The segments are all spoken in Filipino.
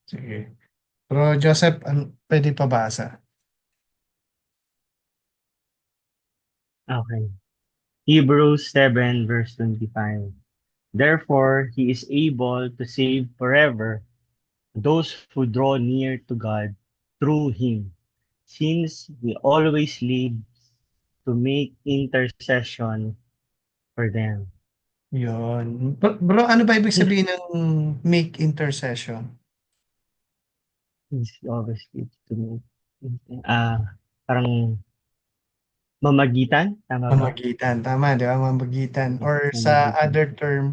Sige. Bro Joseph, pwede pabasa? Okay. Hebrews 7 verse 25. Therefore, he is able to save forever those who draw near to God through him, since he always lives to make intercession for them. Yun. Bro, ano ba ibig sabihin ng make intercession? He's always lives to make ah parang mamagitan, tama ba? Mamagitan. Tama, di ba? Mamagitan. Mm, Or sa mamagitan. other term,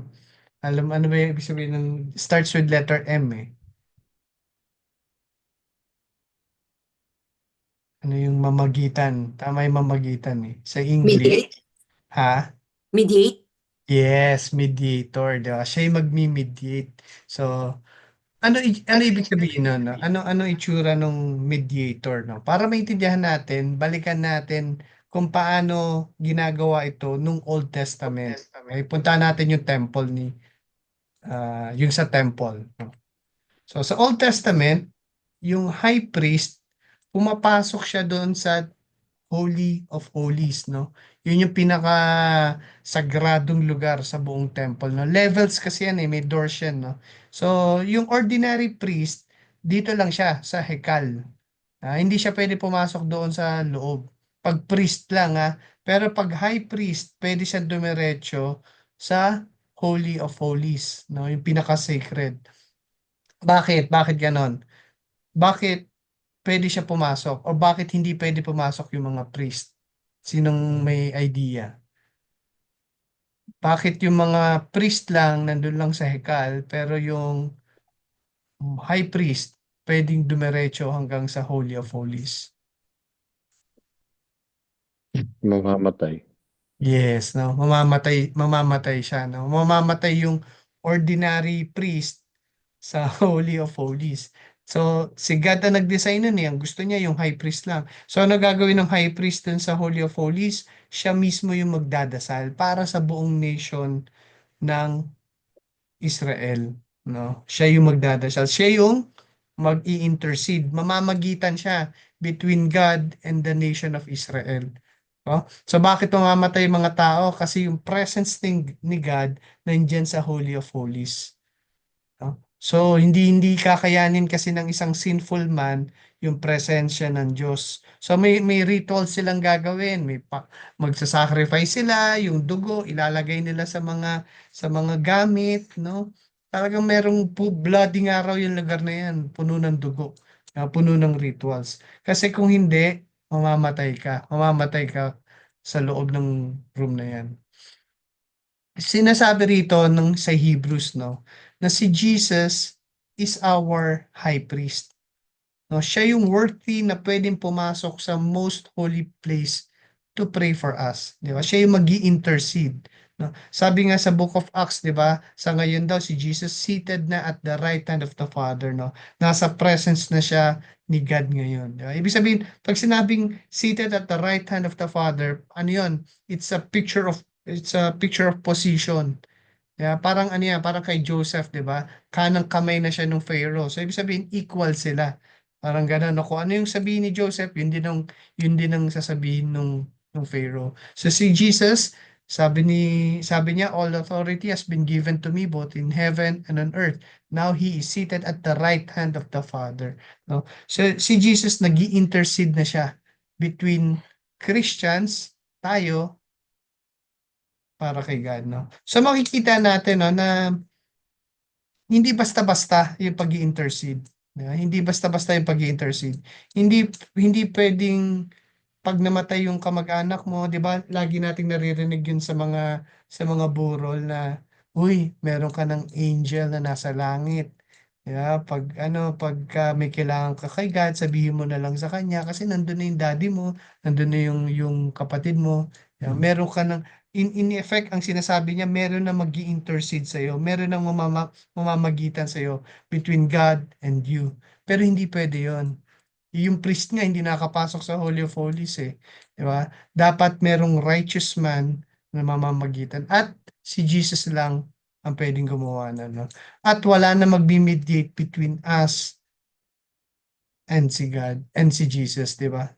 ano ba yung ibig sabihin ng starts with letter M eh? Ano yung mamagitan? Tama yung mamagitan eh. Sa English. Mediate? Ha? Mediate? Yes, mediator, di ba? Siya yung magmi-mediate. So, ano ibig sabihin nun, no? Ano itsura ng mediator, no? Para maintindihan natin, balikan natin kung paano ginagawa ito nung Old Testament. Okay, punta natin yung temple yung sa temple, no? So sa Old Testament, yung high priest, pumapasok siya doon sa Holy of Holies, no? Yun yung pinaka sagradong lugar sa buong temple, no? Levels kasi yan eh, may doors yan, no? So, yung ordinary priest, dito lang siya sa hekal. Hindi siya pwede pumasok doon sa loob. Pag priest lang, ha? Pero pag high priest, pwede siya dumiretso sa Holy of Holies, no? Yung pinaka-sacred. Bakit? Bakit ganon? Bakit pwede siya pumasok o bakit hindi pwede pumasok yung mga priest? Sinong may idea? Bakit yung mga priest lang nandun lang sa hekal pero yung high priest pwedeng dumiretso hanggang sa Holy of Holies? Mamamatay. Yes, no. Mamamatay siya, no. Mamamatay yung ordinary priest sa Holy of Holies. So, si God na nag-design nun eh. Ang gusto niya yung high priest lang. So, ano gagawin ng high priest dun sa Holy of Holies? Siya mismo yung magdadasal para sa buong nation ng Israel, no? Siya yung magdadasal. Siya yung mag-i-intercede. Mamamagitan siya between God and the nation of Israel. No? So bakit mamamatay yung mga tao? Kasi yung presence ni God nandiyan sa Holy of Holies. No? So, hindi kakayanin kasi ng isang sinful man yung presensya ng Diyos. So, may ritual silang gagawin. Magsasacrifice sila, yung dugo, ilalagay nila sa mga gamit, no? Talagang merong bloody nga raw yung lugar na yan, puno ng dugo, puno ng rituals. Kasi kung hindi, mamamatay ka sa loob ng room na yan. Sinasabi rito sa Hebrews, no, na si Jesus is our high priest. No, siya yung worthy na pwedeng pumasok sa most holy place to pray for us, di ba? Siya yung magi-intercede, no? Sabi nga sa Book of Acts, di ba? Sa ngayon daw si Jesus seated na at the right hand of the Father, no? Nasa presence na siya ni God ngayon, di ba? Ibig sabihin, pag sinabing seated at the right hand of the Father, ano 'yon? It's a picture of position. Yeah, parang ano yan, parang kay Joseph, 'di ba? Kanang kamay na siya nung Pharaoh. So ibig sabihin equal sila. Parang gano'n, no? Kung ano yung sabihin ni Joseph, yun din ang sasabihin nung Pharaoh. So si Jesus, sabi niya, all authority has been given to me both in heaven and on earth. Now he is seated at the right hand of the Father, no? So si Jesus nag-i-intercede na siya between Christians, tayo, para kay God, no? So makikita natin, no, na hindi basta-basta yung pag-i-intercede. Hindi basta-basta yung pag-i-intercede. Hindi hindi pwedeng pag namatay yung kamag-anak mo, 'di ba? Lagi nating naririnig yun sa mga burol na, uy, meron ka ng angel na nasa langit. Pagka may kailangan ka kay God, sabihin mo na lang sa kanya kasi nandun na yung daddy mo, nandun na yung kapatid mo. Meron ka ng in effect ang sinasabi niya, meron na magi-intercede sa iyo, meron nang mamamagitan sa iyo between God and you. Pero hindi pwede 'yon. Yung priest nga hindi nakapasok sa Holy of Holies eh. Di ba? Dapat merong righteous man na mamamagitan. At si Jesus lang ang pwedeng gumawa na, no? At wala na magbi-mediate between us and si God and si Jesus, di ba?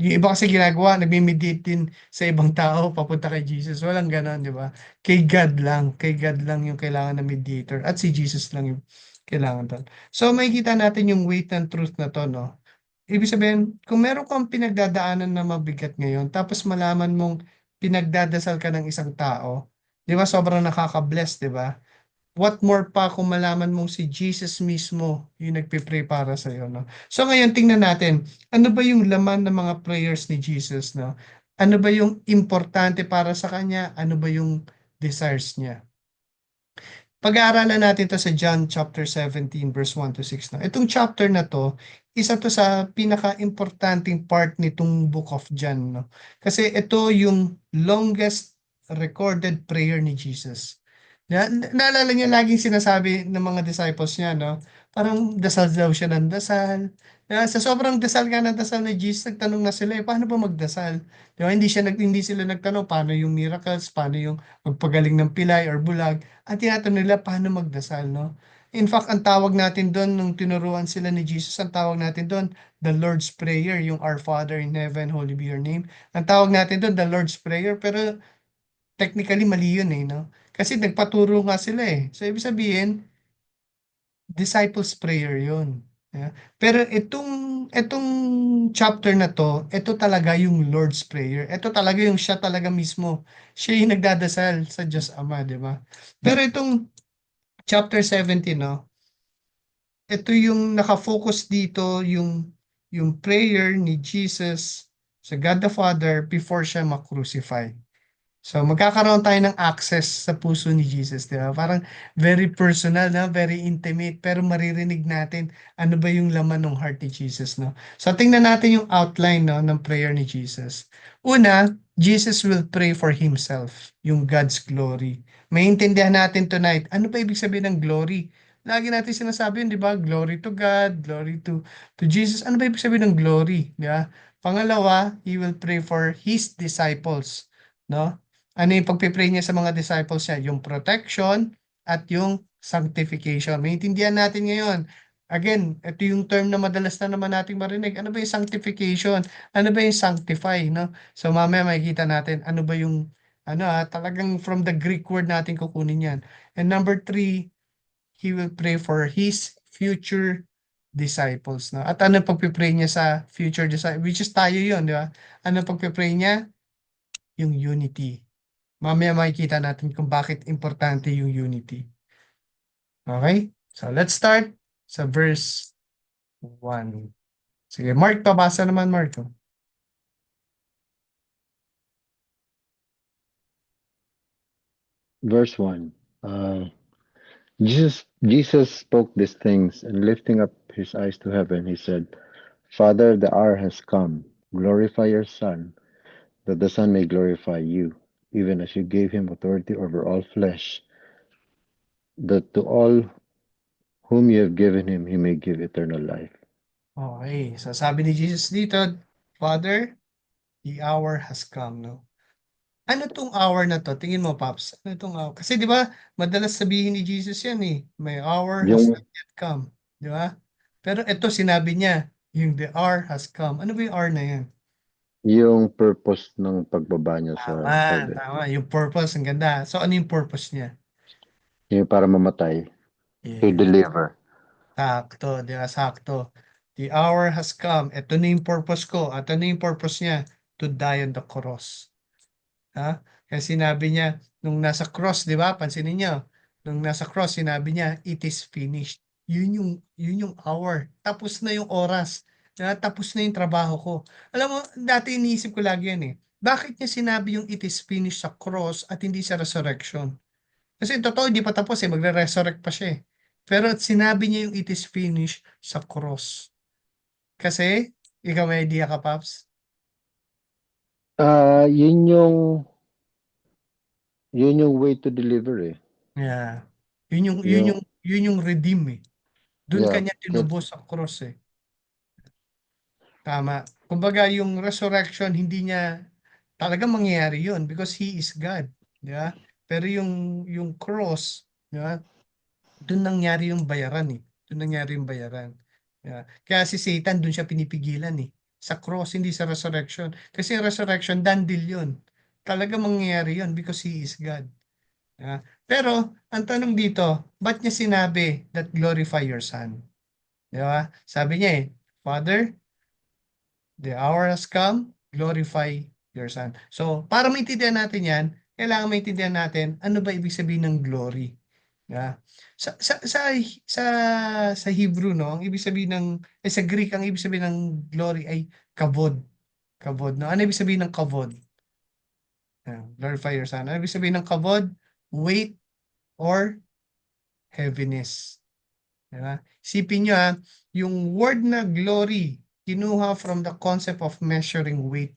Yung iba kasi ginagawa, nagme-mediate din sa ibang tao papunta kay Jesus. Walang ganon, di ba? Kay God lang yung kailangan na mediator at si Jesus lang yung kailangan doon. So makikita natin yung weight ng truth na to, no? Ibig sabihin, kung meron kang pinagdadaanan na mabigat ngayon, tapos malaman mong pinagdadasal ka ng isang tao, di ba sobrang nakaka-bless, di ba? What more pa kung malaman mong si Jesus mismo yung nagpe-pray para sa iyo, no? So ngayon tingnan natin, ano ba yung laman ng mga prayers ni Jesus, no? Ano ba yung importante para sa kanya? Ano ba yung desires niya? Pag-aaralan natin to sa John chapter 17 verse 1 to 6, no? Itong chapter na to, isa to sa pinaka-importanting part nitong book of John, no? Kasi ito yung longest recorded prayer ni Jesus. Naalala niyo laging sinasabi ng mga disciples niya, no? Parang dasal daw siya ng dasal. Sa sobrang dasal nga ng dasal ni Jesus, nagtanong na sila, paano ba magdasal? Di ba? Hindi sila nagtanong paano yung miracles, paano yung magpagaling ng pilay or bulag. Ang tinatanong nila, paano magdasal, no? In fact, ang tawag natin doon, nung tinuruan sila ni Jesus, ang tawag natin doon, the Lord's Prayer, yung Our Father in Heaven, Holy be your name. Ang tawag natin doon, the Lord's Prayer, pero technically mali yun eh, no? Kasi nagpaturo nga sila eh. So, ibig sabihin, disciples prayer yun. Yeah. Pero itong chapter na to, ito talaga yung Lord's Prayer. Ito talaga yung siya talaga mismo. Siya yung nagdadasal sa Diyos Ama, di ba? Pero itong chapter 17, no? Ito yung nakafocus dito, yung prayer ni Jesus sa God the Father before siya ma-crucify. So, magkakaroon tayo ng access sa puso ni Jesus, di ba? Parang very personal, na very intimate, pero maririnig natin ano ba yung laman ng heart ni Jesus, no? So, tingnan natin yung outline, no, ng prayer ni Jesus. Una, Jesus will pray for himself, yung God's glory. Maintindihan natin tonight, ano ba ibig sabihin ng glory? Lagi natin sinasabi yun, di ba? Glory to God, glory to Jesus. Ano ba ibig sabihin ng glory? Di ba? Pangalawa, he will pray for his disciples, no? Ano yung pagpipray niya sa mga disciples niya? Yung protection at yung sanctification. Maintindihan natin ngayon. Again, ito yung term na madalas na naman nating marinig. Ano ba yung sanctification? Ano ba yung sanctify, no? So mamaya makikita natin ano ba yung talagang from the Greek word natin kukunin yan. And number 3, he will pray for his future disciples, no? At ano pagpipray niya sa future disciples? Which is tayo yun, di ba? Ano pagpipray niya? Yung unity. Mamaya makikita natin kung bakit importante yung unity. Okay? So, let's start sa verse 1. Sige, Mark, pabasa naman, Mark. Verse 1. Jesus spoke these things, and lifting up his eyes to heaven, he said, Father, the hour has come. Glorify your Son, that the Son may glorify you, even as you gave him authority over all flesh, that to all whom you have given him, he may give eternal life. Okay. So, sabi ni Jesus dito, Father, the hour has come, no? Ano tong hour na to? Tingin mo, Paps. Ano tong hour? Kasi di ba, madalas sabihin ni Jesus yan eh, my hour has Yung, not yet come. Di ba? Pero ito sinabi niya, yung the hour has come. Ano ba yung hour na yan? yung purpose ng pagbaba niya sa Tama, heaven. tama. Yung purpose, ang ganda. So, ano yung purpose niya? Yung para mamatay, to Yeah. deliver. Sakto, di ba? Sakto. The hour has come. Ito na yung purpose ko. At ano yung purpose niya? To die on the cross. Ha? Kaya sinabi niya, nung nasa cross, di ba? Pansinin niyo. Nung nasa cross, sinabi niya, it is finished. Yun yung hour. Tapos na yung oras. Tapos na yung trabaho ko. Alam mo, dati iniisip ko lagi yan eh. Bakit niya sinabi yung it is finished sa cross at hindi sa resurrection? Kasi totoo, hindi pa tapos eh. Magre-resurrect pa siya eh. Pero sinabi niya yung it is finished sa cross. Kasi, ikaw may idea ka, Paps? Yun yung way to deliver eh. Yeah. Yun yung, Yung, yun yung redeem eh. Doon yeah, kanya tinubos sa cross eh. Tama. Kumbaga yung resurrection, hindi niya talagang mangyayari yun because He is God. Di ba? Pero yung cross, di ba? Doon nangyari yung bayaran eh. Doon nangyari yung bayaran. Yeah. Kaya si Satan doon siya pinipigilan eh. Sa cross, hindi sa resurrection. Kasi yung resurrection, done deal yun. Talaga mangyayari yun because He is God. Yeah. Pero, ang tanong dito, ba't niya sinabi that glorify your Son? Di ba? Sabi niya eh, Father, the hour has come, glorify your Son. So, para maintindihan natin yan, kailangan maintindihan natin ano ba ibig sabihin ng glory. Yeah. Sa sa Hebrew no, ang ibig sabihin ng sa Greek ang ibig sabihin ng glory ay kavod. Kavod no. Ano ibig sabihin ng kavod? Glorify your Son. Ano ibig sabihin ng kavod? Weight or heaviness. Diba? Isipin nyo yung word na glory, kinuha from the concept of measuring weight.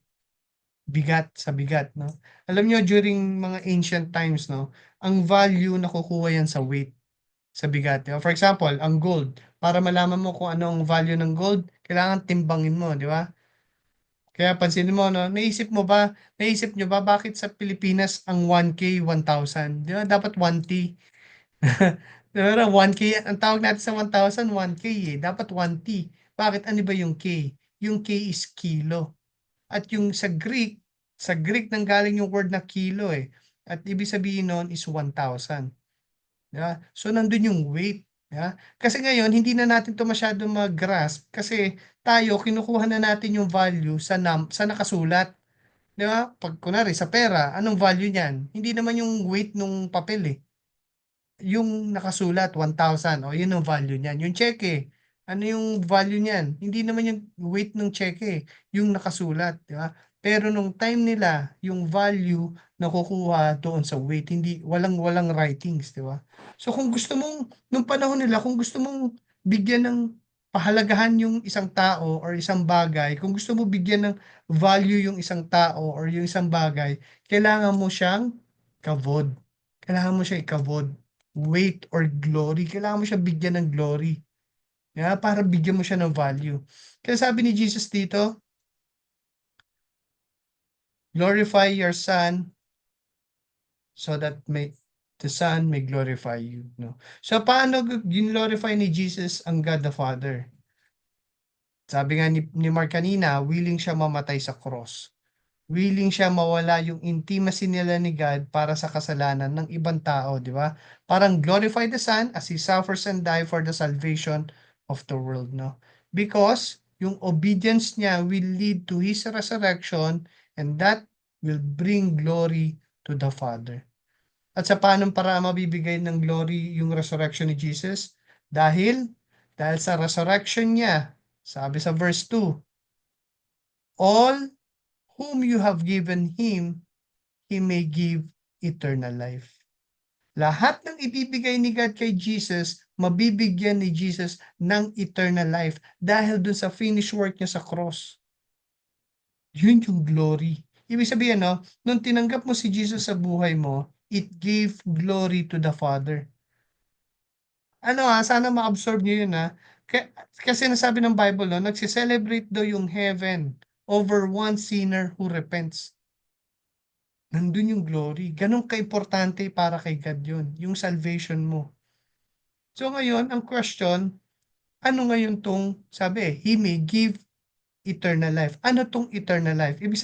Bigat sa bigat, no? Alam nyo, during mga ancient times, no, ang value nakukuha yan sa weight, sa bigat. Diba? For example, ang gold. Para malaman mo kung ano ang value ng gold, kailangan timbangin mo, di ba? Kaya pansinin mo, no, naisip nyo ba bakit sa Pilipinas ang 1K, 1,000? Di ba? Dapat 1T. Pero 1K, ang tawag natin sa 1,000, 1K eh. Dapat 1T. Bakit? Ano ba yung K? Yung K is kilo. At yung sa Greek nanggaling yung word na kilo eh. At ibig sabihin nun is 1,000. Yeah? So nandun yung weight. Yeah? Kasi ngayon, hindi na natin to masyado mag-grasp kasi tayo, kinukuha na natin yung value sa nakasulat. Di ba? Pag kunwari sa pera, anong value niyan? Hindi naman yung weight nung papel eh, yung nakasulat 1,000 o yun ang value niyan. Yung cheque, ano yung value niyan? Hindi naman yung weight ng cheque, yung nakasulat, di ba? Pero nung time nila, yung value nakukuha doon sa weight, hindi walang writings, di ba? So kung gusto mong nung panahon nila, kung gusto mong bigyan ng pahalagahan yung isang tao or isang bagay, kung gusto mo bigyan ng value yung isang tao or yung isang bagay, kailangan mo siyang kavod. Kailangan mo siya ikavod, weight or glory. Kailangan mo siya bigyan ng glory. Yeah, para bigyan mo siya ng value. Kaya sabi ni Jesus dito, glorify your Son so that the Son may glorify you. No? So paano glorify ni Jesus ang God the Father? Sabi nga ni Mark kanina, willing siya mamatay sa cross. Willing siya mawala yung intimacy nila ni God para sa kasalanan ng ibang tao, di ba? Parang glorify the Son as He suffers and die for the salvation of the world, no? Because yung obedience niya will lead to His resurrection and that will bring glory to the Father. At sa paanong para mabibigay ng glory yung resurrection ni Jesus? Dahil sa resurrection niya, sabi sa verse 2, all whom you have given Him, He may give eternal life. Lahat ng ibibigay ni God kay Jesus, mabibigyan ni Jesus ng eternal life dahil dun sa finished work niya sa cross. Yun yung glory. Ibig sabihin, no, nung tinanggap mo si Jesus sa buhay mo, it gave glory to the Father. Sana ma-absorb niyo yun kasi nasabi ng Bible, no, nagsi-celebrate daw yung heaven over one sinner who repents. Nandun yung glory. Ganun ka-importante para kay God yun, yung salvation mo. So ngayon, ang question, ano ngayon tong, sabi, He may give eternal life. Ano tong eternal life? Ibig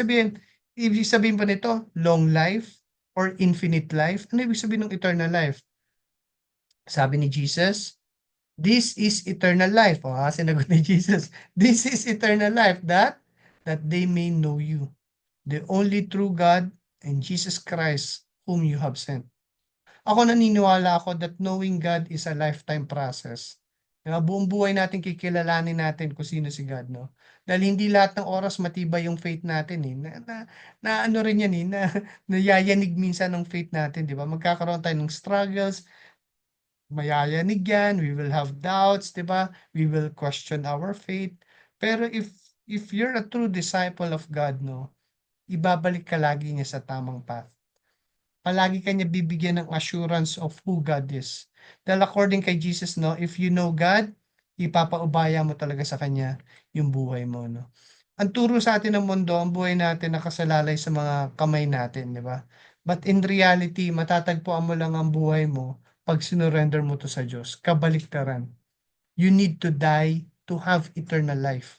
sabihin pa nito, long life or infinite life? Ano ibig sabihin ng eternal life? Sabi ni Jesus, this is eternal life. Sinagot ni Jesus, this is eternal life, that they may know you, the only true God, and Jesus Christ, whom you have sent. Ako naniniwala ako that knowing God is a lifetime process. Buong buhay natin kikilalanin natin kung sino si God, no? Dahil hindi lahat ng oras matibay yung faith natin eh. Na ano rin yan eh, nayayanig minsan ng faith natin, di ba? Magkakaroon tayo ng struggles, mayayanig yan, we will have doubts, di ba? We will question our faith. Pero if you're a true disciple of God, no, ibabalik ka lagi niya sa tamang path. Palagi kanya bibigyan ng assurance of who God is. Dahil according kay Jesus, no, if you know God, ipapaubaya mo talaga sa Kanya yung buhay mo, no. Ang turo sa atin ng mundo, ang buhay natin nakasalalay sa mga kamay natin, di ba? But in reality, matatagpuan mo lang ang buhay mo pag sinurrender mo to sa Diyos. Kabaliktaran. You need to die to have eternal life.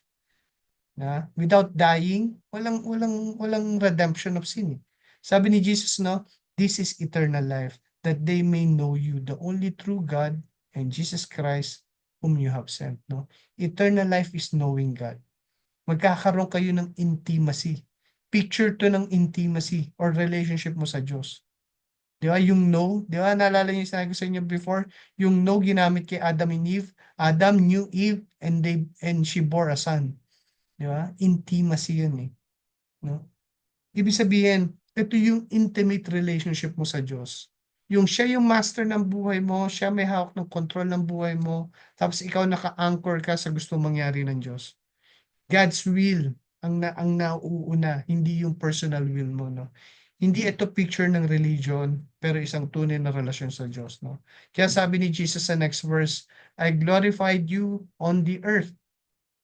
Na? Without dying, walang redemption of sin. Sabi ni Jesus, no, this is eternal life, that they may know you, the only true God, and Jesus Christ, whom you have sent. No? Eternal life is knowing God. Magkakaroon kayo ng intimacy. Picture to ng intimacy or relationship mo sa Diyos. Di ba? Yung no, di ba? Naalala niyo yung sinabi ko sa inyo before, yung no ginamit kay Adam and Eve. Adam knew Eve and she bore a son. Di ba? Intimacy yun eh. No? Ibig sabihin, ito yung intimate relationship mo sa Diyos. Yung siya yung master ng buhay mo, siya may hawak ng control ng buhay mo, tapos ikaw naka-anchor ka sa gusto mangyari ng Diyos. God's will ang nauuna, hindi yung personal will mo, no? Hindi ito picture ng religion, pero isang tunay na relasyon sa Diyos, no? Kaya sabi ni Jesus sa next verse, I glorified you on the earth,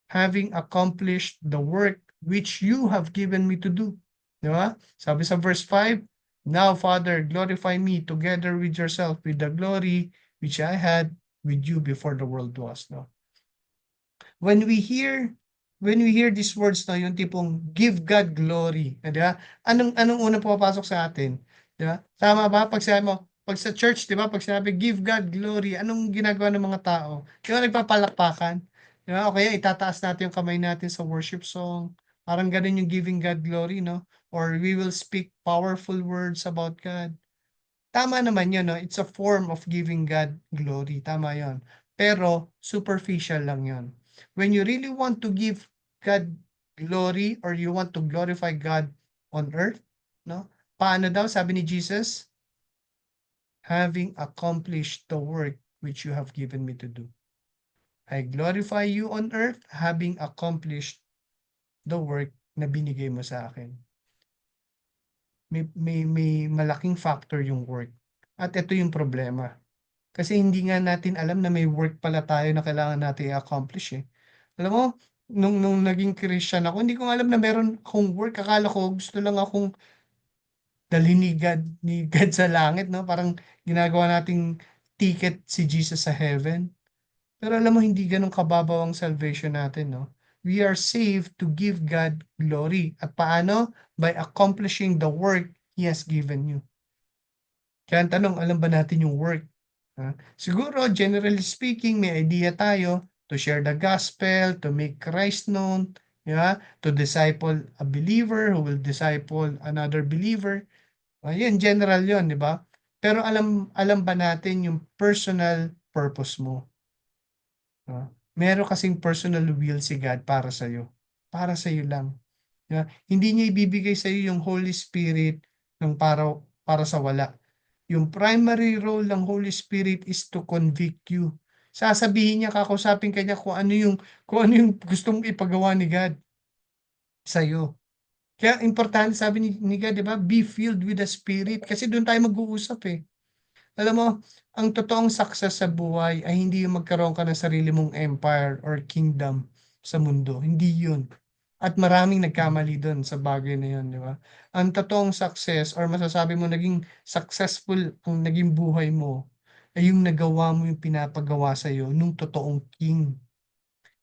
having accomplished the work which you have given me to do. Di ba? Sabi sa verse 5, now, Father, glorify me together with yourself with the glory which I had with you before the world was. No? When we hear these words, no, yung tipong give God glory, di ba? Anong unang pumapasok sa atin? Di ba? Tama ba? Pag sabi mo, pag sa church, di ba? Pag sinabi give God glory, anong ginagawa ng mga tao? Di ba nagpapalakpakan? Di ba? O kaya itataas natin yung kamay natin sa worship song. Parang ganun yung giving God glory, no? Or we will speak powerful words about God. Tama naman yun, no? It's a form of giving God glory. Tama yun. Pero superficial lang yun. When you really want to give God glory or you want to glorify God on earth, no? Paano daw? Sabi ni Jesus, having accomplished the work which you have given me to do. I glorify you on earth, having accomplished the work na binigay mo sa akin. May malaking factor yung work. At ito yung problema. Kasi hindi nga natin alam na may work pala tayo na kailangan natin i-accomplish eh. Alam mo, nung naging Christian ako, hindi ko alam na meron akong work. Akala ko gusto lang akong dalhin ni God sa langit, no? Parang ginagawa nating ticket si Jesus sa heaven. Pero alam mo, hindi ganun kababaw ang salvation natin, no? We are saved to give God glory. At paano? By accomplishing the work He has given you. Kaya ang tanong, alam ba natin yung work? Siguro, generally speaking, may idea tayo to share the gospel, to make Christ known, to disciple a believer who will disciple another believer. Yan, general yon, di ba? Pero alam ba natin yung personal purpose mo? Meron kasing personal will si God para sa'yo. Para sa'yo lang. Hindi niya ibibigay sa'yo yung Holy Spirit ng para sa wala. Yung primary role ng Holy Spirit is to convict you. Sasabihin niya, kakausapin ka niya kung ano yung gusto mong ipagawa ni God sa'yo. Kaya importante, sabi ni God, di ba? Be filled with the Spirit. Kasi doon tayo mag-uusap eh. Alam mo, ang totoong success sa buhay ay hindi yung magkaroon ka ng sarili mong empire or kingdom sa mundo. Hindi yun. At maraming nagkamali doon sa bagay na yun, di ba? Ang totoong success or masasabi mo naging successful ang naging buhay mo ay yung nagawa mo yung pinapagawa sa iyo nung totoong king.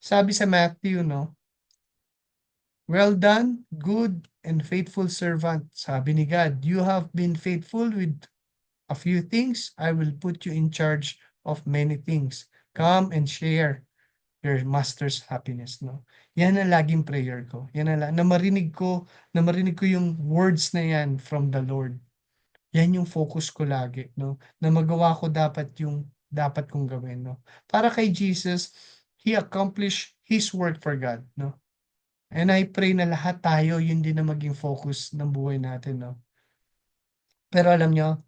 Sabi sa Matthew, no? Well done, good and faithful servant. Sabi ni God, you have been faithful with a few things, I will put you in charge of many things. Come and share your master's happiness, no? Yan ang laging prayer ko. Yan ang na marinig ko yung words na yan from the Lord. Yan yung focus ko lagi, no? Na magawa ko dapat kong gawin, no? Para kay Jesus, He accomplished His work for God, no? And I pray na lahat tayo, yun din na maging focus ng buhay natin, no? Pero alam nyo,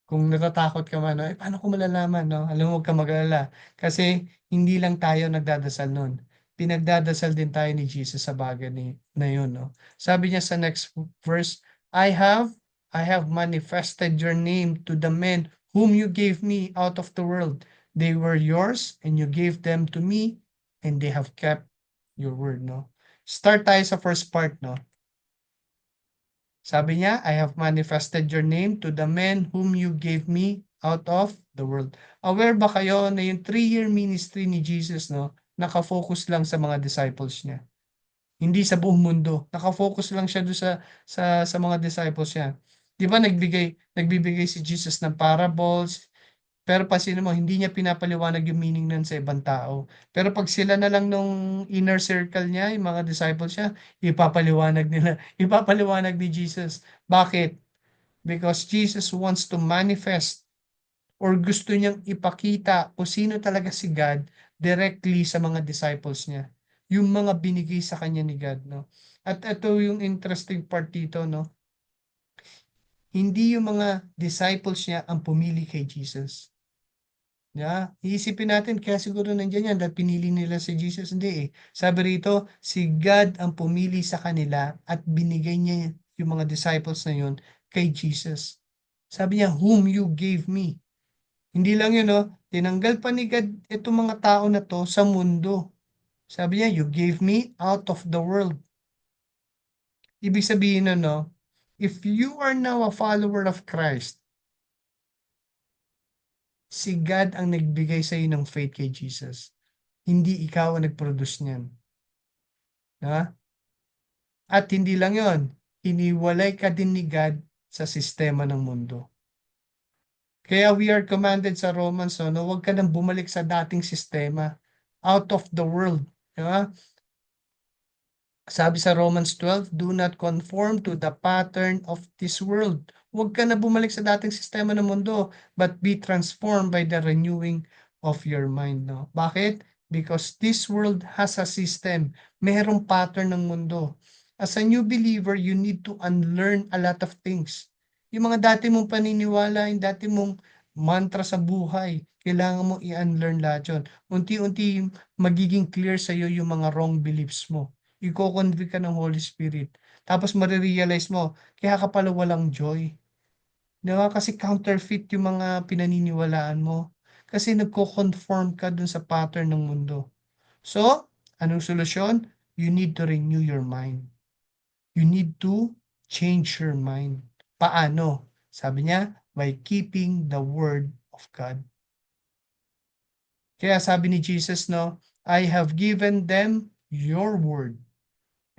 kung natatakot ka man, paano ko malalaman, no? Alam mo, huwag ka mag-alala. Kasi hindi lang tayo nagdadasal nun. Pinagdadasal din tayo ni Jesus sa bagay na yun, no? Sabi niya sa next verse, I have manifested your name to the men whom you gave me out of the world. They were yours and you gave them to me and they have kept your word, no? Start tayo sa first part, no? Sabi niya, I have manifested your name to the men whom you gave me out of the world. Aware ba kayo na yung 3-year ministry ni Jesus, no, nakafocus lang sa mga disciples niya? Hindi sa buong mundo. Nakafocus lang siya doon sa mga disciples niya. 'Di ba nagbibigay si Jesus ng parables, pero pansinin mo hindi niya pinapaliwanag yung meaning nun sa ibang tao. Pero pag sila na lang nung inner circle niya, yung mga disciples niya, ipapaliwanag nila, ipapaliwanag ni Jesus. Bakit? Because Jesus wants to manifest or gusto niyang ipakita kung sino talaga si God directly sa mga disciples niya. Yung mga binigay sa kanya ni God, no? At ito yung interesting part dito, no? Hindi yung mga disciples niya ang pumili kay Jesus. Yeah, iisipin natin kaya siguro nandiyan yan dahil pinili nila si Jesus. Hindi eh. Sabi rito, si God ang pumili sa kanila at binigay niya yung mga disciples na yun kay Jesus. Sabi niya, whom you gave me. Hindi lang yun, no? Tinanggal pa ni God itong mga tao na to sa mundo. Sabi niya, you gave me out of the world. Ibig sabihin na, no? If you are now a follower of Christ, si God ang nagbigay sa iyo ng faith kay Jesus. Hindi ikaw ang nag-produce niyan. Ha? At hindi lang yon, iniwalay ka din ni God sa sistema ng mundo. Kaya we are commanded sa Romans, no, huwag ka nang bumalik sa dating sistema. Out of the world. Diba? Sabi sa Romans 12, do not conform to the pattern of this world. Huwag ka na bumalik sa dating sistema ng mundo, but be transformed by the renewing of your mind. No? Bakit? Because this world has a system. Merong pattern ng mundo. As a new believer, you need to unlearn a lot of things. Yung mga dati mong paniniwala, yung dati mong mantra sa buhay, kailangan mo i-unlearn lahat yun. Unti-unti magiging clear sa iyo yung mga wrong beliefs mo. Iko-convict ka ng Holy Spirit. Tapos marirealize mo, kaya ka pala walang joy. Diba? Kasi counterfeit yung mga pinaniniwalaan mo. Kasi nagko-conform ka dun sa pattern ng mundo. So, anong solusyon? You need to renew your mind. You need to change your mind. Paano? Sabi niya, by keeping the word of God. Kaya sabi ni Jesus, no, I have given them your word.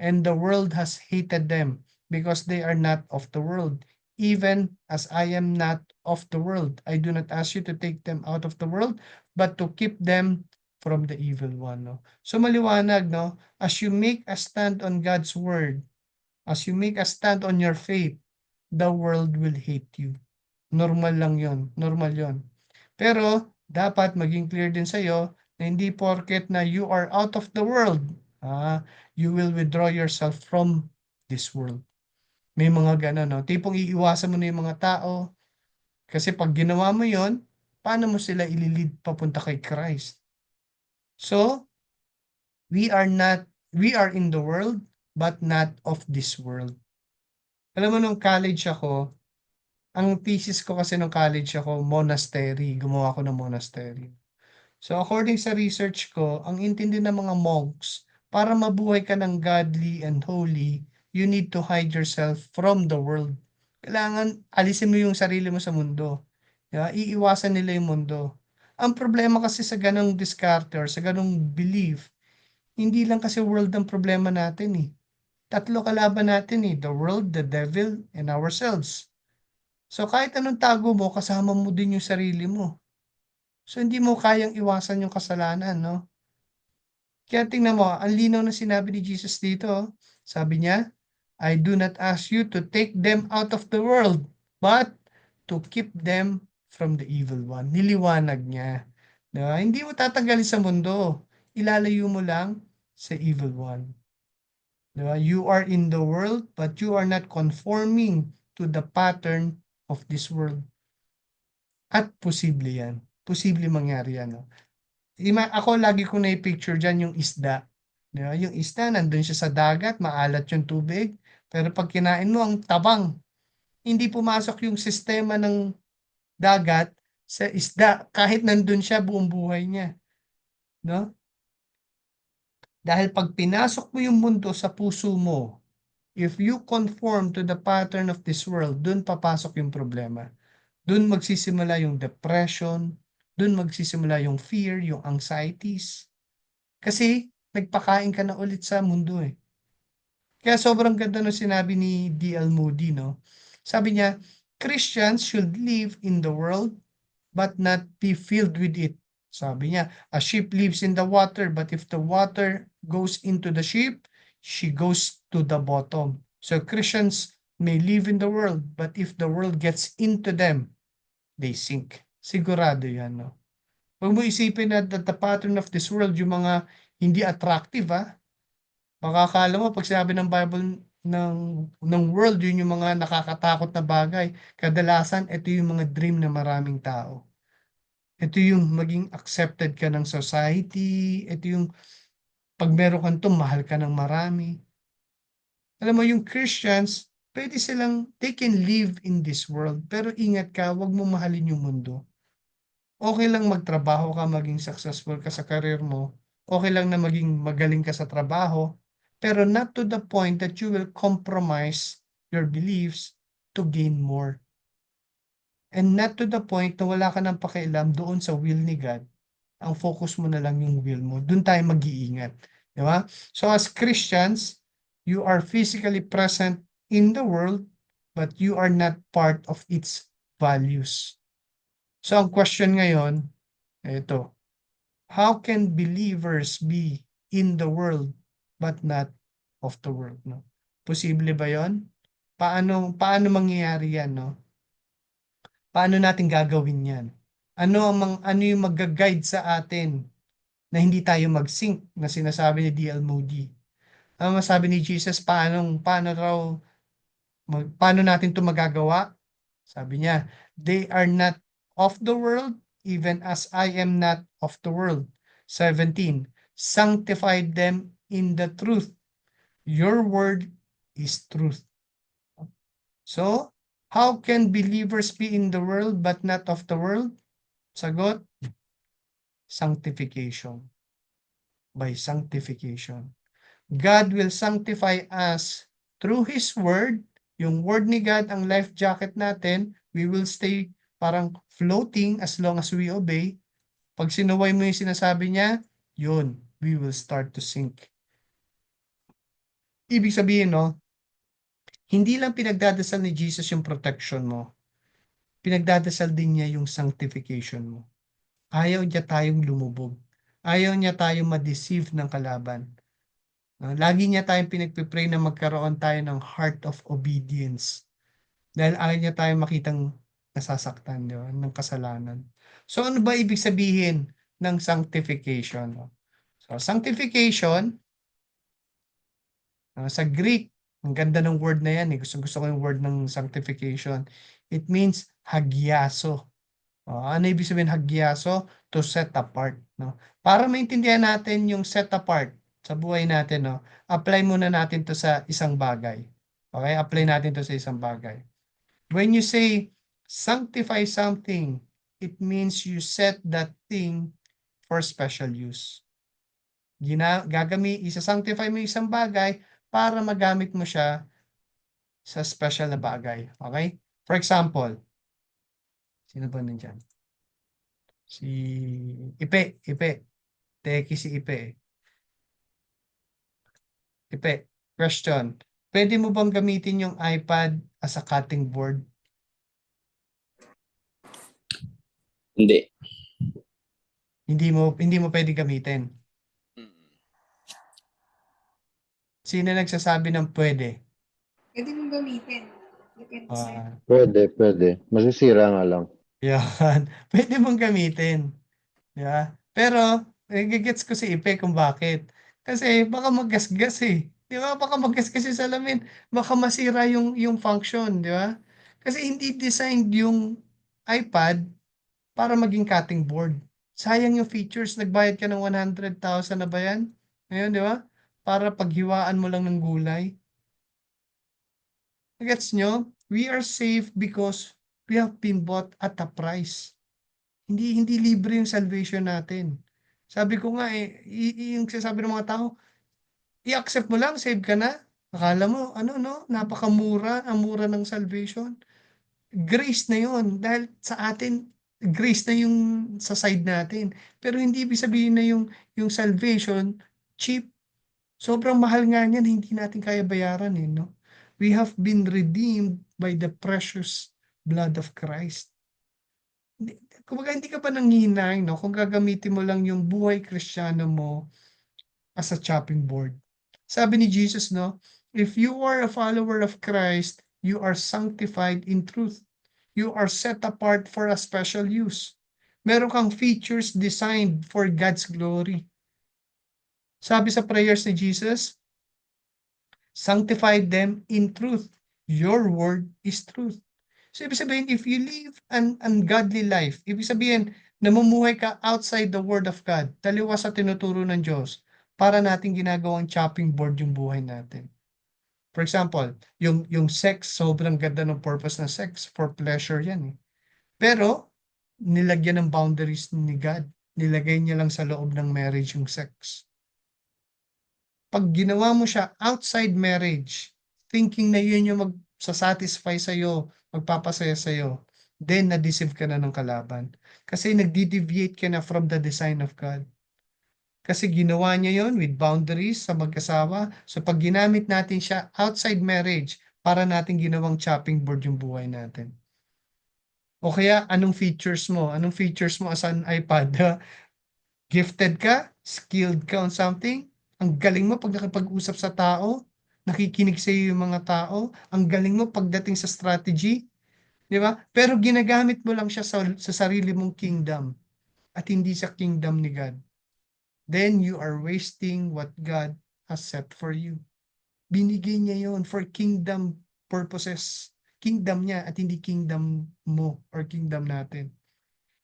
And the world has hated them because they are not of the world, even as I am not of the world. I do not ask you to take them out of the world, but to keep them from the evil one. No? So maliwanag, no? As you make a stand on God's word, as you make a stand on your faith, the world will hate you. Normal lang yon, normal yon. Pero dapat maging clear din sa'yo na hindi porket na you are out of the world, you will withdraw yourself from this world. May mga gano'n, no? Tipong iiwasan mo na yung mga tao kasi pag ginawa mo yon, paano mo sila ililid papunta kay Christ? So, we are in the world but not of this world. Alam mo, nung college ako, ang thesis ko kasi nung college ako, monastery. Gumawa ako ng monastery. So according sa research ko, ang intindi ng mga monks, para mabuhay ka ng godly and holy, you need to hide yourself from the world. Kailangan alisin mo yung sarili mo sa mundo. Yeah? Iiwasan nila yung mundo. Ang problema kasi sa ganong diskarte or sa ganong belief, hindi lang kasi world ang problema natin eh. Tatlo kalaban natin eh, the world, the devil, and ourselves. So kahit anong tago mo, kasama mo din yung sarili mo. So hindi mo kayang iwasan yung kasalanan, no? Kaya tingnan mo, ang linaw na sinabi ni Jesus dito. Sabi niya, I do not ask you to take them out of the world, but to keep them from the evil one. Niliwanag niya. Diba? Hindi mo tatanggalin sa mundo. Ilalayo mo lang sa evil one. Diba? You are in the world, but you are not conforming to the pattern of this world. At posible yan. Posible mangyari yan. No? Ako lagi ko na-picture dyan yung isda. Diba? Yung isda, nandun siya sa dagat, maalat yung tubig. Pero pag kinain mo, ang tabang. Hindi pumasok yung sistema ng dagat sa isda. Kahit nandun siya, buong buhay niya. No? Dahil pag pinasok mo yung mundo sa puso mo, If you conform to the pattern of this world, dun papasok yung problema. Dun magsisimula yung depression, dun magsisimula yung fear, yung anxieties. Kasi nagpakain ka na ulit sa mundo eh. Kaya sobrang ganda nung sinabi ni D.L. Moody, no? Sabi niya, Christians should live in the world but not be filled with it. Sabi niya, a ship lives in the water, but if the water goes into the ship, she goes to the bottom. So Christians may live in the world, but if the world gets into them, they sink. Sigurado yan, no? Huwag mo isipin na that the pattern of this world, yung mga hindi attractive, baka akala mo pag sinabi ng Bible ng world, yun yung mga nakakatakot na bagay. Kadalasan, ito yung mga dream ng maraming tao. Ito yung maging accepted ka ng society. Ito yung pag meron kang to, mahal ka ng marami. Alam mo, yung Christians, pwede silang, they can live in this world. Pero ingat ka, wag mo mahalin yung mundo. Okay lang magtrabaho ka, maging successful ka sa career mo. Okay lang na maging magaling ka sa trabaho. Pero not to the point that you will compromise your beliefs to gain more. And not to the point na wala ka ng pakialam doon sa will ni God. Ang focus mo na lang yung will mo. Doon tayo mag-iingat. Di ba? So as Christians, you are physically present in the world, but you are not part of its values. So ang question ngayon, ito, how can believers be in the world but not of the world? No? Posible ba yon? Paano mangyayari yan? No? Paano natin gagawin yan? Ano yung mag-guide sa atin na hindi tayo mag-sync na sinasabi ni D.L. Moody? Ano masabi ni Jesus, paano natin ito magagawa? Sabi niya, they are not of the world, even as I am not of the world. 17, sanctify them in the truth. Your word is truth. So, how can believers be in the world but not of the world? Sagot, sanctification. By sanctification. God will sanctify us through His Word. Yung Word ni God, ang life jacket natin, we will stay parang floating as long as we obey. Pag sinuway mo yung sinasabi niya, yun, we will start to sink. Ibig sabihin, no, hindi lang pinagdadasal ni Jesus yung protection mo, pinagdadasal din niya yung sanctification mo. Ayaw niya tayong lumubog. Ayaw niya tayong ma-deceive ng kalaban. Lagi niya tayong pinagpipray na magkaroon tayo ng heart of obedience. Dahil ayaw niya tayong makitang nasasaktan, di ba, ng kasalanan. So ano ba ibig sabihin ng sanctification? So sanctification, sa Greek, ang ganda ng word na yan. Gusto ko yung word ng sanctification. It means hagiaso. Ano ibig sabihin hagiaso? To set apart. No? Para maintindihan natin yung set apart sa buhay natin, no? Apply muna natin to sa isang bagay. Okay? Apply natin to sa isang bagay. When you say sanctify something, it means you set that thing for special use. Isa-sanctify mo isang bagay para magamit mo siya sa special na bagay. Okay? For example, sino ba nandiyan? Si Ipe. Teki si Ipe. Ipe, question. Pwede mo bang gamitin yung iPad as a cutting board? Hindi. Hindi mo pwede gamitin. Sino nagsasabi ng pwede? Pwede mong gamitin. Depende sa'yo. Pwede. Masisira nga lang. Yan. Pwede mong gamitin. Yeah. Pero, gigets ko si Ipe kung bakit. Kasi baka magasgas eh. Di ba? Baka magasgas yung salamin. Baka masira yung function. Di ba? Kasi hindi designed yung iPad para maging cutting board. Sayang yung features. Nagbayad ka ng 100,000 na ba yan? Ngayon, di ba? Para paghiwaan mo lang ng gulay. Gets nyo? We are safe because we have been bought at a price. Hindi libre yung salvation natin. Sabi ko nga yung sasabi ng mga tao, i-accept mo lang, save ka na. Akala mo ano 'no, napakamura, ang mura ng salvation. Grace na 'yun dahil sa atin grace na yung sa side natin. Pero hindi ibig sabihin na yung salvation cheap. Sobrang mahal nga niyan, hindi natin kaya bayaran, eh, 'no? We have been redeemed by the precious blood of Christ. Hindi kumbaga hindi ka pa nanghihinayang 'no, kung gagamitin mo lang yung buhay Kristiyano mo as a chopping board. Sabi ni Jesus 'no, "If you are a follower of Christ, you are sanctified in truth. You are set apart for a special use." Meron kang features designed for God's glory. Sabi sa prayers ni Jesus, "Sanctify them in truth. Your word is truth." So, ibig sabihin, if you live an ungodly life, ibig sabihin, namumuhay ka outside the word of God, taliwas sa tinuturo ng Diyos, para natin ginagawang chopping board yung buhay natin. For example, yung sex, sobrang ganda ng purpose ng sex, for pleasure yan eh. Pero, nilagyan ng boundaries ni God. Nilagay niya lang sa loob ng marriage yung sex. Pag ginawa mo siya outside marriage, thinking na yun yung magsasatisfy sa'yo, magpapasaya sa'yo, then na-deceive ka na ng kalaban. Kasi nagdi-deviate ka na from the design of God. Kasi ginawa niya yon with boundaries sa mag-asawa. So pag ginamit natin siya outside marriage, para natin ginawang chopping board yung buhay natin. O kaya, anong features mo? Anong features mo as an iPad? Gifted ka? Skilled ka on something? Ang galing mo pag nakipag-usap sa tao? Nakikinig sa iyo yung mga tao? Ang galing mo pagdating sa strategy? Di ba? Pero ginagamit mo lang siya sa sarili mong kingdom at hindi sa kingdom ni God. Then you are wasting what God has set for you. Binigay niya yon for kingdom purposes. Kingdom niya at hindi kingdom mo or kingdom natin.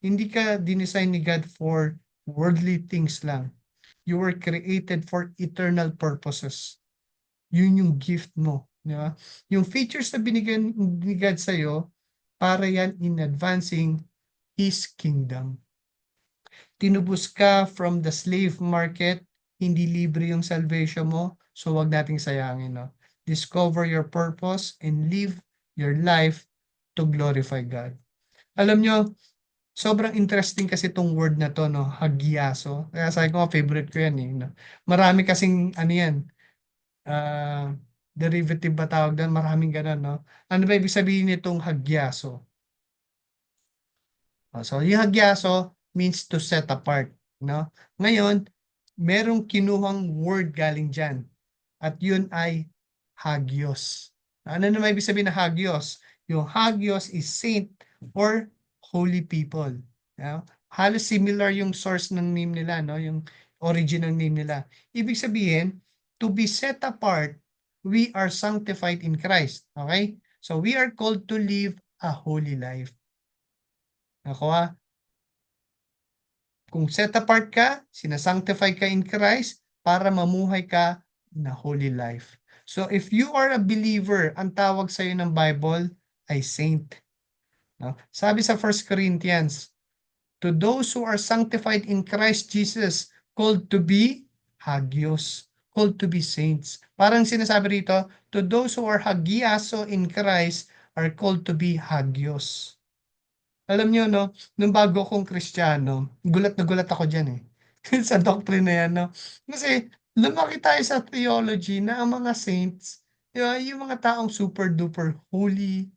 Hindi ka dinesign ni God for worldly things lang. You were created for eternal purposes. Yun yung gift mo. Di ba? Yung features na binigyan ni God sa'yo, para yan in advancing His kingdom. Tinubos ka from the slave market, hindi libre yung salvation mo, so wag nating sayangin. No? Discover your purpose and live your life to glorify God. Alam nyo, sobrang interesting kasi itong word na to, no? Hagiaso. Kaya sabi ko, favorite ko yan. Eh, no? Marami kasing, ano yan, derivative ba tawag doon? Maraming ganun, no? Ano ba ibig sabihin nitong hagyaso? So, yung hagyaso means to set apart, no? Ngayon, merong kinuhang word galing dyan. At yun ay hagios. Ano naman ibig sabihin na hagios? Yung hagios is saint or holy people. No? Halos similar yung source ng name nila, no? Yung origin ng name nila. Ibig sabihin, to be set apart, we are sanctified in Christ. Okay? So we are called to live a holy life. Ako kung set apart ka, sinasanctify ka in Christ para mamuhay ka na holy life. So if you are a believer, ang tawag sa iyo ng Bible ay saint. No? Sabi sa 1 Corinthians, to those who are sanctified in Christ Jesus, called to be hagios, called to be saints. Parang sinasabi rito, to those who are hagiaso in Christ are called to be hagios. Alam niyo, no, nung bago akong Kristiyano, gulat na gulat ako dyan eh. Sa doctrine na yan, no. Kasi lumaki tayo sa theology na ang mga saints, di ba, yung mga taong super duper holy,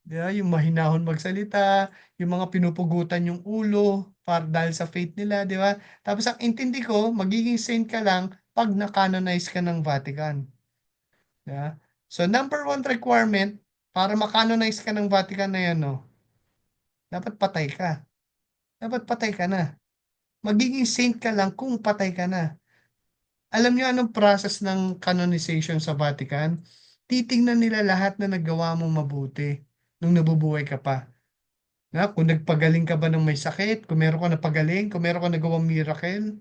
di ba, yung mahinahon magsalita, yung mga pinupugutan yung ulo para dahil sa faith nila, di ba? Tapos ang intindi ko, magiging saint ka lang pag na-canonize ka ng Vatican. Di ba? So number one requirement para ma-canonize ka ng Vatican na yan, no, dapat patay ka. Dapat patay ka na. Magiging saint ka lang kung patay ka na. Alam niyo anong process ng canonization sa Vatican? Titingnan nila lahat na nagawa mong mabuti nung nabubuhay ka pa. Na, kung nagpagaling ka ba ng may sakit, kung meron ka napagaling, kung meron ka nagawang miracle.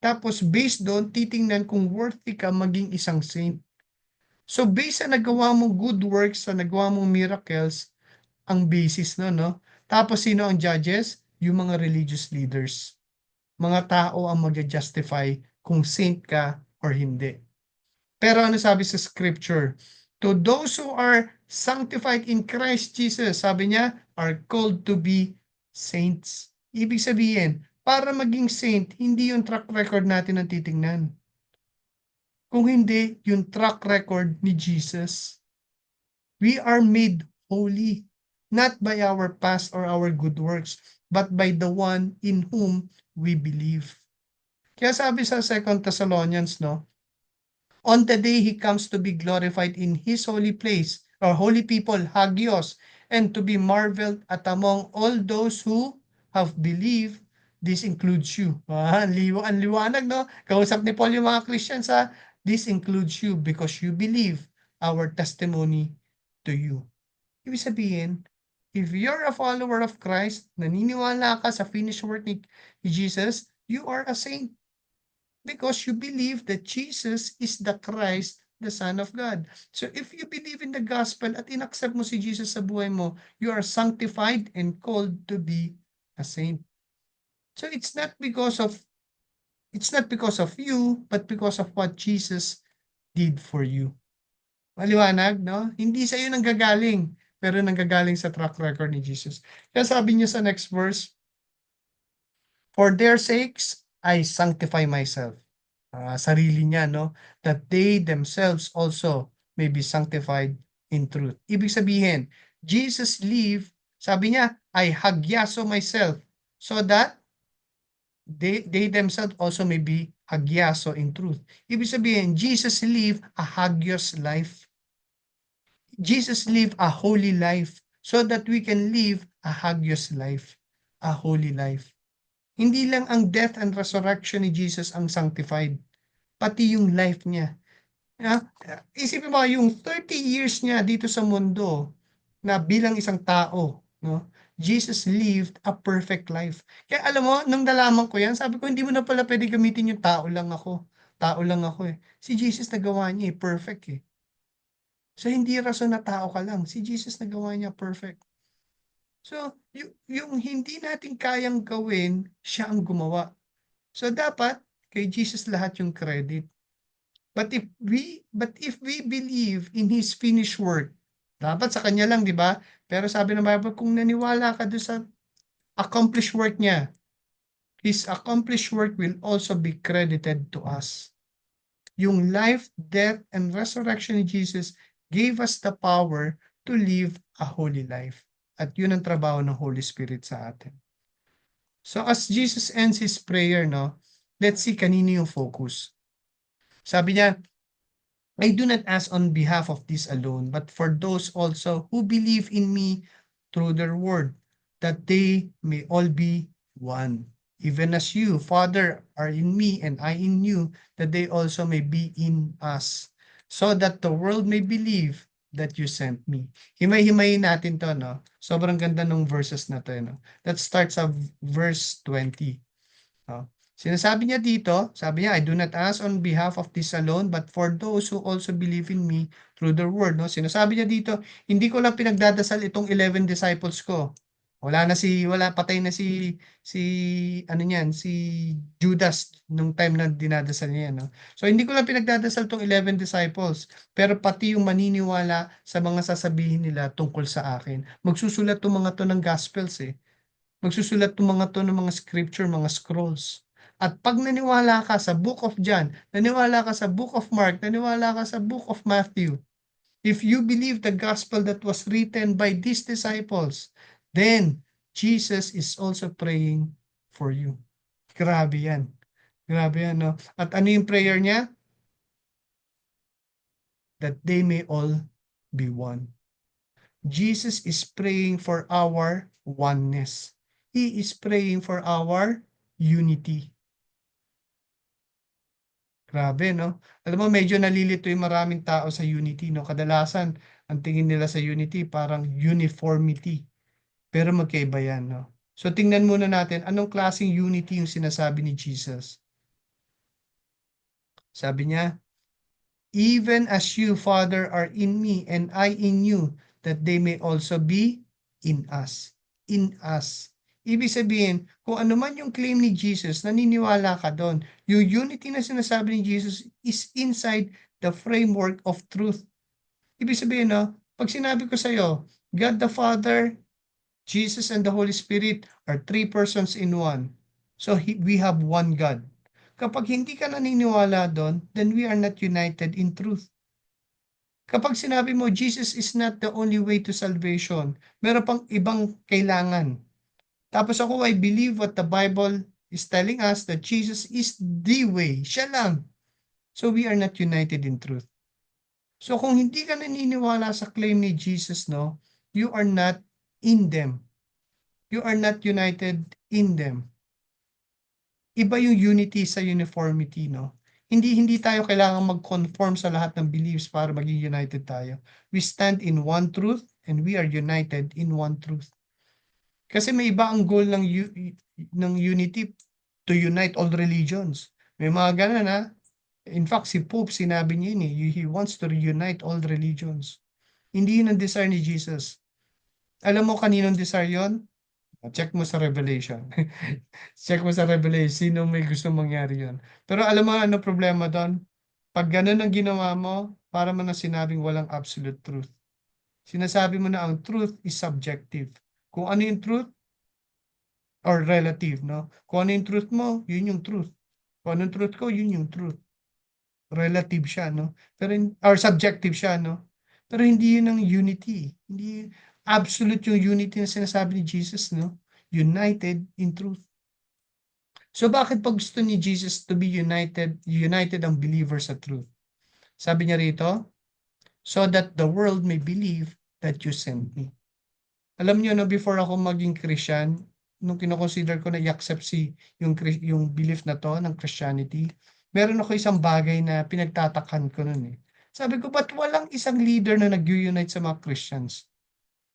Tapos based doon, titingnan kung worthy ka maging isang saint. So based sa nagawa mong good works, sa nagawa mong miracles, ang basis no? Tapos sino ang judges? Yung mga religious leaders. Mga tao ang mag-justify kung saint ka or hindi. Pero ano sabi sa scripture? To those who are sanctified in Christ Jesus, sabi niya, are called to be saints. Ibig sabihin, para maging saint, hindi yung track record natin ang titingnan. Kung hindi, yung track record ni Jesus. We are made holy, not by our past or our good works, but by the one in whom we believe. Kaya sabi sa 2 Thessalonians, no, on the day he comes to be glorified in his holy place, or holy people, hagios, and to be marveled at among all those who have believed, this includes you. Ang liwanag, no? Kausap ni Paul yung mga Christians, ha? This includes you because you believe our testimony to you. Ibig sabihin, if you're a follower of Christ, naniniwala ka sa finished work ni Jesus, you are a saint. Because you believe that Jesus is the Christ, the Son of God. So if you believe in the gospel at inaccept mo si Jesus sa buhay mo, you are sanctified and called to be a saint. So it's not because of you, but because of what Jesus did for you. Maliwanag, no? Hindi sa iyo nanggagaling, pero nanggagaling sa track record ni Jesus. Kaya sabi niya sa next verse, for their sakes, I sanctify myself. Sarili niya, no? That they themselves also may be sanctified in truth. Ibig sabihin, Jesus live, sabi niya, I hagyaso myself so that they themselves also may be hagyaso in truth. Ibig sabihin, Jesus live a hagios life. Jesus live a holy life so that we can live a hagios life, a holy life. Hindi lang ang death and resurrection ni Jesus ang sanctified, pati yung life niya. Isipin mo yung 30 years niya dito sa mundo na bilang isang tao, no? Jesus lived a perfect life. Kaya alam mo, nung nalaman ko yan, sabi ko, hindi mo na pala pwede gamitin yung tao lang ako. Tao lang ako eh. Si Jesus nagawa niya perfect eh. So hindi rason na tao ka lang. Si Jesus nagawa niya perfect. So, yung hindi natin kayang gawin, siya ang gumawa. So dapat kay Jesus lahat yung credit. But if we believe in his finished work, dapat sa kanya lang, di ba? Pero sabi ng Bible, kung naniwala ka doon sa accomplished work niya, his accomplished work will also be credited to us. Yung life, death, and resurrection ni Jesus gave us the power to live a holy life. At yun ang trabaho ng Holy Spirit sa atin. So as Jesus ends his prayer, no, let's see kanino yung focus. Sabi niya, I do not ask on behalf of this alone, but for those also who believe in me through their word, that they may all be one. Even as you, Father, are in me and I in you, that they also may be in us, so that the world may believe that you sent me. Himay-himayin natin to, no? Sobrang ganda ng verses na to, no? That starts at verse 20. No? Sinasabi niya dito, sabi niya, I do not ask on behalf of this alone, but for those who also believe in me through their word. No? Sinasabi niya dito, hindi ko lang pinagdadasal itong 11 disciples ko. Patay na si Judas nung time na dinadasal niya. No? So hindi ko lang pinagdadasal itong 11 disciples, pero pati yung maniniwala sa mga sasabihin nila tungkol sa akin. Magsusulat itong mga to ng gospels eh. Magsusulat itong mga to ng mga scripture, mga scrolls. At pag naniwala ka sa Book of John, naniwala ka sa Book of Mark, naniwala ka sa Book of Matthew, if you believe the gospel that was written by these disciples, then Jesus is also praying for you. Grabe yan. Grabe yan, no? At ano yung prayer niya? That they may all be one. Jesus is praying for our oneness. He is praying for our unity. Grabe, no? Alam mo, medyo nalilito yung maraming tao sa unity, no? Kadalasan, ang tingin nila sa unity, parang uniformity. Pero magkaiba yan, no? So, tingnan muna natin, anong klaseng unity yung sinasabi ni Jesus? Sabi niya, even as you, Father, are in me, and I in you, that they may also be in us. In us. Ibig sabihin, kung ano man yung claim ni Jesus, naniniwala ka doon. Yung unity na sinasabi ni Jesus is inside the framework of truth. Ibig sabihin, no, pag sinabi ko sa'yo, God the Father, Jesus and the Holy Spirit are three persons in one. So we have one God. Kapag hindi ka naniniwala doon, then we are not united in truth. Kapag sinabi mo, Jesus is not the only way to salvation, meron pang ibang kailangan. Tapos ako, I believe what the Bible is telling us that Jesus is the way. Siya lang. So we are not united in truth. So kung hindi ka naniniwala sa claim ni Jesus, no, you are not in them. You are not united in them. Iba yung unity sa uniformity, no? Hindi tayo kailangan mag-conform sa lahat ng beliefs para maging united tayo. We stand in one truth and we are united in one truth. Kasi may iba ang goal ng unity to unite all religions. May mga ganun, ha? In fact, si Pope sinabi niya yun, he wants to reunite all religions. Hindi yun ang desire ni Jesus. Alam mo kaninong desire yun? Check mo sa Revelation. Check mo sa Revelation, sino may gusto mangyari yun. Pero alam mo ano problema doon? Pag ganun ang ginawa mo, para mo na sinabing walang absolute truth. Sinasabi mo na ang truth is subjective. Kung ano yung truth, or relative, no? Kung ano yung truth mo, yun yung truth. Kung ano yung truth ko, yun yung truth. Relative siya, no? Pero, or subjective siya, no? Pero hindi yun ang unity. Hindi absolute yung unity na sinasabi ni Jesus, no? United in truth. So bakit pag gusto ni Jesus to be united ang believers sa truth? Sabi niya rito, so that the world may believe that you sent me. Alam niyo, no, before ako maging Christian, nung kinoconsider ko na i-accept yung belief na to ng Christianity, meron ako isang bagay na pinagtatakhan ko nun eh. Sabi ko, ba't walang isang leader na nag-unite sa mga Christians?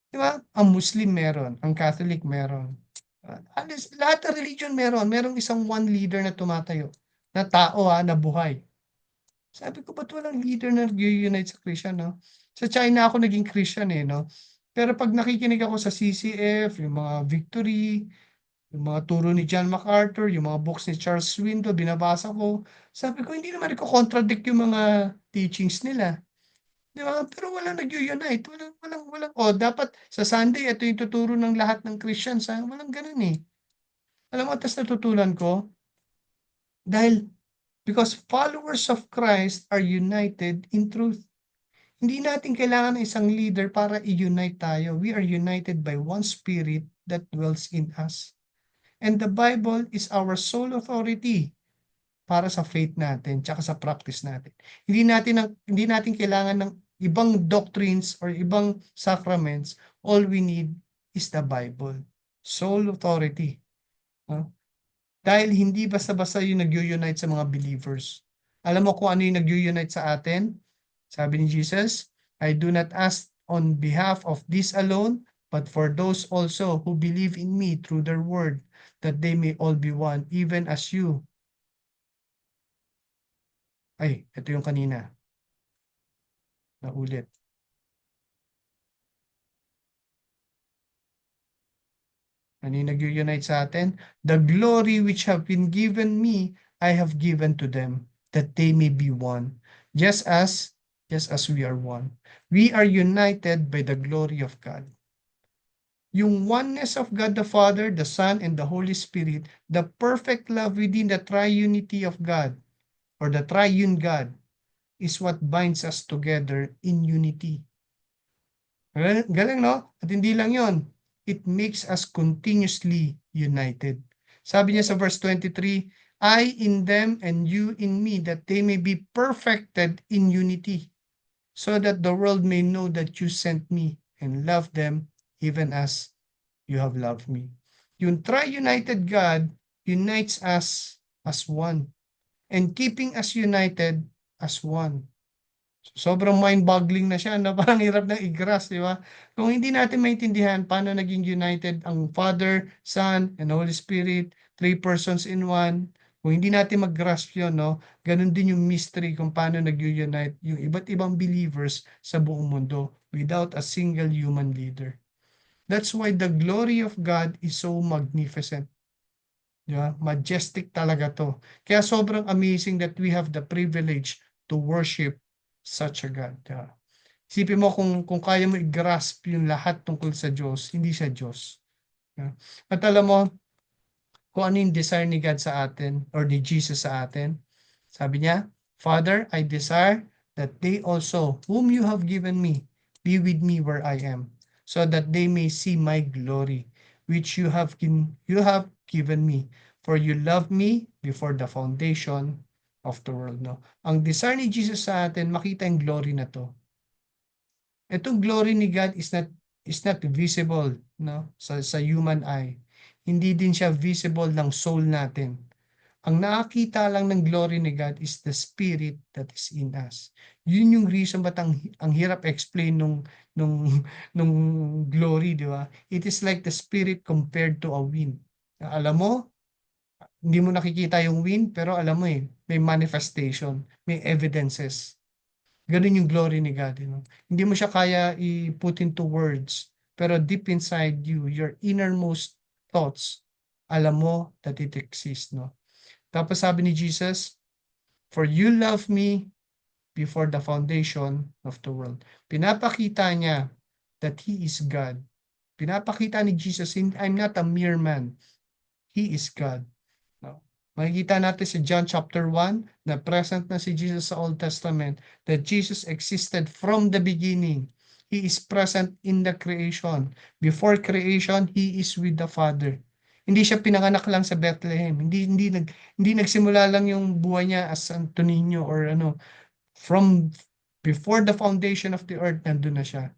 Di ba? Ang Muslim meron, ang Catholic meron. Lahat ng religion meron. Merong isang one leader na tumatayo. Na tao na buhay. Sabi ko, ba't walang leader na nag-unite sa Christian, no? Sa China ako naging Christian no? Pero pag nakikinig ako sa CCF, yung mga Victory, yung mga turo ni John MacArthur, yung mga books ni Charles Swindoll, binabasa ko, sabi ko, hindi naman ko-contradict yung mga teachings nila. Di ba? Pero walang nag-unite. Walang, dapat sa Sunday, ito yung tuturo ng lahat ng Christians. Walang ganun eh. Alam mo, tas natutunan ko, dahil, because followers of Christ are united in truth. Hindi natin kailangan ng isang leader para i-unite tayo. We are united by one spirit that dwells in us. And the Bible is our sole authority para sa faith natin, tsaka sa practice natin. Hindi natin kailangan ng ibang doctrines or ibang sacraments. All we need is the Bible. Sole authority. Dahil hindi basta-basta yung nag-unite sa mga believers. Alam mo kung ano yung nag-unite sa atin? Sabi ni Jesus, I do not ask on behalf of this alone, but for those also who believe in me through their word, that they may all be one, even as you. Ay, ito yung kanina. Naulit. Ano yung nag-unite sa atin? The glory which have been given me, I have given to them, that they may be one, just as we are one. We are united by the glory of God. Yung oneness of God the Father, the Son, and the Holy Spirit, the perfect love within the triunity of God, or the triune God, is what binds us together in unity. Galing, no? At hindi lang yon, it makes us continuously united. Sabi niya sa verse 23, I in them and you in me, that they may be perfected in unity, so that the world may know that you sent me and love them even as you have loved me. Yung tri-united God unites us as one and keeping us united as one. Sobrang mind-boggling na siya, parang hirap na i-grasp, di ba? Kung hindi natin maintindihan paano naging united ang Father, Son, and Holy Spirit, three persons in one, kung hindi natin mag-grasp yun, no? Ganun din yung mystery kung paano nag-unite yung iba't ibang believers sa buong mundo without a single human leader. That's why the glory of God is so magnificent. Di ba? Majestic talaga to. Kaya sobrang amazing that we have the privilege to worship such a God. Diba? Isipin mo kung kaya mo i-grasp yung lahat tungkol sa Diyos, hindi siya Diyos. Yeah. At alam mo, kung ano yung desire ni God sa atin or ni Jesus sa atin. Sabi niya, Father, I desire that they also, whom you have given me, be with me where I am, so that they may see my glory, which you have given me. For you loved me before the foundation of the world. No? Ang desire ni Jesus sa atin, makita yung glory na to. Itong glory ni God is not visible, no, sa human eye. Hindi din siya visible ng soul natin. Ang nakakita lang ng glory ni God is the spirit that is in us. Yun yung reason ba't ang hirap explain nung nung glory, di ba? It is like the spirit compared to a wind. Alam mo, hindi mo nakikita yung wind, pero alam mo may manifestation, may evidences. Ganun yung glory ni God. Hindi mo siya kaya i-put into words, pero deep inside you, your innermost thoughts, alam mo that it exists. No? Tapos sabi ni Jesus, for you love me before the foundation of the world. Pinapakita niya that He is God. Pinapakita ni Jesus, I'm not a mere man. He is God. No? Makikita natin si John chapter 1 na present na si Jesus sa Old Testament, that Jesus existed from the beginning. He is present in the creation. Before creation, He is with the Father. Hindi siya pinanganak lang sa Bethlehem. Hindi nagsimula lang yung buhay niya as Santo Niño or ano. From before the foundation of the earth, nandun na siya.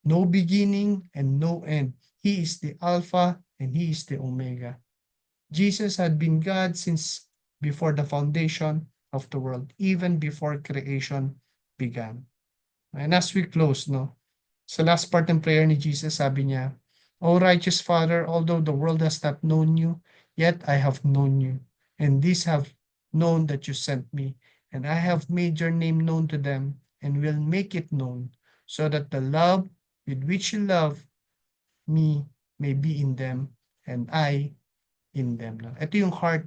No beginning and no end. He is the Alpha and He is the Omega. Jesus had been God since before the foundation of the world, even before creation began. And as we close, no, sa last part ng prayer ni Jesus, sabi niya, O righteous Father, although the world has not known you, yet I have known you, and these have known that you sent me, and I have made your name known to them, and will make it known, so that the love with which you love me may be in them, and I in them. No? Ito yung heart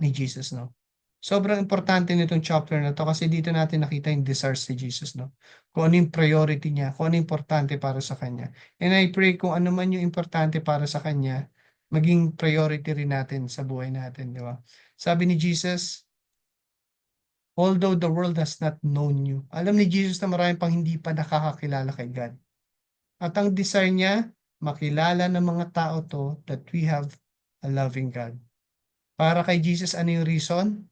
ni Jesus. No? Sobrang importante nitong chapter na to kasi dito natin nakita yung desires ni Jesus. No? Kung ano yung priority niya, kung ano yung importante para sa Kanya. And I pray kung ano man yung importante para sa Kanya, maging priority rin natin sa buhay natin. Di ba? Sabi ni Jesus, although the world has not known you. Alam ni Jesus na marami pang hindi pa nakakakilala kay God. At ang desire niya, makilala ng mga tao to that we have a loving God. Para kay Jesus, ano yung reason?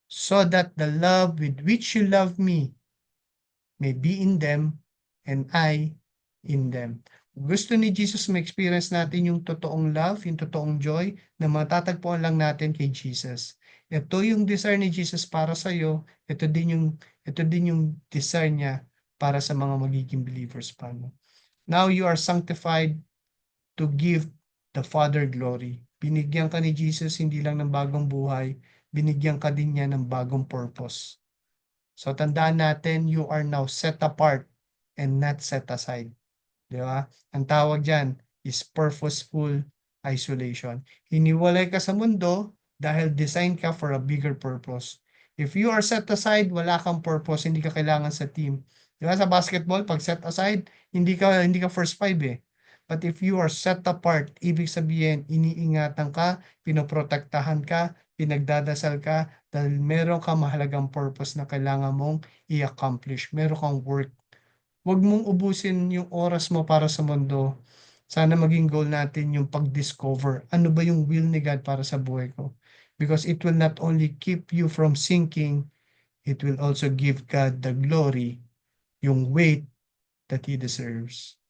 So that the love with which you love me may be in them and I in them. Gusto ni Jesus ma-experience natin yung totoong love, yung totoong joy na matatagpuan lang natin kay Jesus. Ito yung desire ni Jesus para sa iyo, ito din yung desire niya para sa mga magiging believers pa. Now you are sanctified to give the Father glory. Binigyan ka ni Jesus hindi lang ng bagong buhay, binigyan ka din niya ng bagong purpose. So tandaan natin, you are now set apart and not set aside. Di ba? Ang tawag dyan is purposeful isolation. Hiniwalay ka sa mundo dahil design ka for a bigger purpose. If you are set aside, wala kang purpose, hindi ka kailangan sa team. Di ba? Sa basketball, pag set aside, hindi ka first five eh. But if you are set apart, ibig sabihin, iniingatan ka, pinoprotektahan ka, pinagdadasal ka, dahil meron kang mahalagang purpose na kailangan mong i-accomplish. Meron kang work. Huwag mong ubusin yung oras mo para sa mundo. Sana maging goal natin yung pag-discover. Ano ba yung will ni God para sa buhay ko? Because it will not only keep you from sinking, it will also give God the glory, yung weight that He deserves.